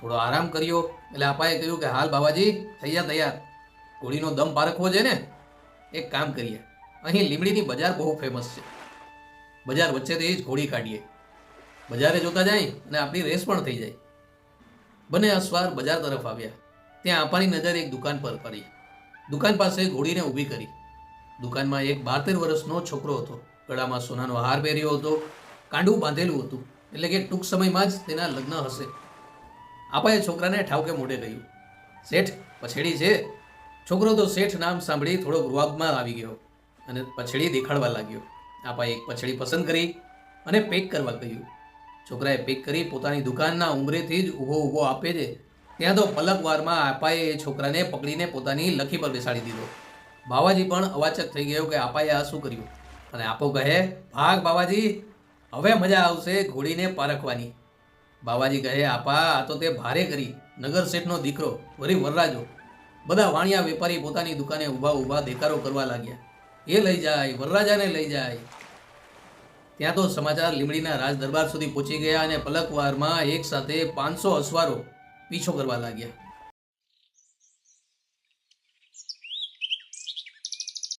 થોડો આરામ કર્યો એટલે આપાએ કહ્યું કે હાલ બાવાજી થઈ જા તૈયાર, ઘોડીનો દમ પારખવો છે ને. એક કામ કરીએ, અહીં લીમડીની બજાર બહુ ફેમસ છે, બજાર વચ્ચેથી જ ઘોડી કાઢીએ, બજારે જોતા જાય અને આપણી રેસ પણ થઈ જાય. બંને અસવાર બજાર તરફ આવ્યા. ત્યાં આપાની નજર એક દુકાન પર પડી. દુકાન પાસે ઘોડીને ઊભી કરી. દુકાનમાં એક 12-13 વર્ષનો છોકરો હતો. ગળામાં સોનાનો હાર પહેર્યો હતો, કાંડું બાંધેલું હતું, એટલે કે ટૂંક સમયમાં જ તેના લગ્ન હશે. આપાએ છોકરાને ઠાવકે મોઢે કહ્યું, શેઠ પછેડી છે. છોકરો તો શેઠ નામ સાંભળી થોડો ગૃહામાં આવી ગયો અને પછેડી દેખાડવા લાગ્યો. આપાએ એક પછેડી પસંદ કરી અને પેક કરવા કહ્યું. છોકરાએ પેક કરી પોતાની દુકાનના ઉંબરેથી જ ઊભો આપે છે ત્યાં તો પલકવારમાં આપાએ એ છોકરાને પકડીને પોતાની લખી પર બેસાડી દીધો. બાવાજી પણ અવાચક થઈ ગયો કે આપાએ આ શું કર્યું, અને આપો કહે, ભાગ બાવાજી, હવે મજા આવશે ઘોડીને પારખવાની. બાવાજી કહે, આપા આ તો તે ભારે કરી, નગર શેઠનો દીકરો, વરી વરરાજો. બધા વાણિયા વેપારી પોતાની દુકાને ઊભા દેકારો કરવા લાગ્યા, એ લઈ જાય, વરરાજાને લઈ જાય. ત્યાં તો સમાચાર લીમડીના રાજ દરબાર સુધી પહોંચી ગયા અને પલકવારમાં એક સાથે 500 અસવારો પીછો કરવા લાગ્યા.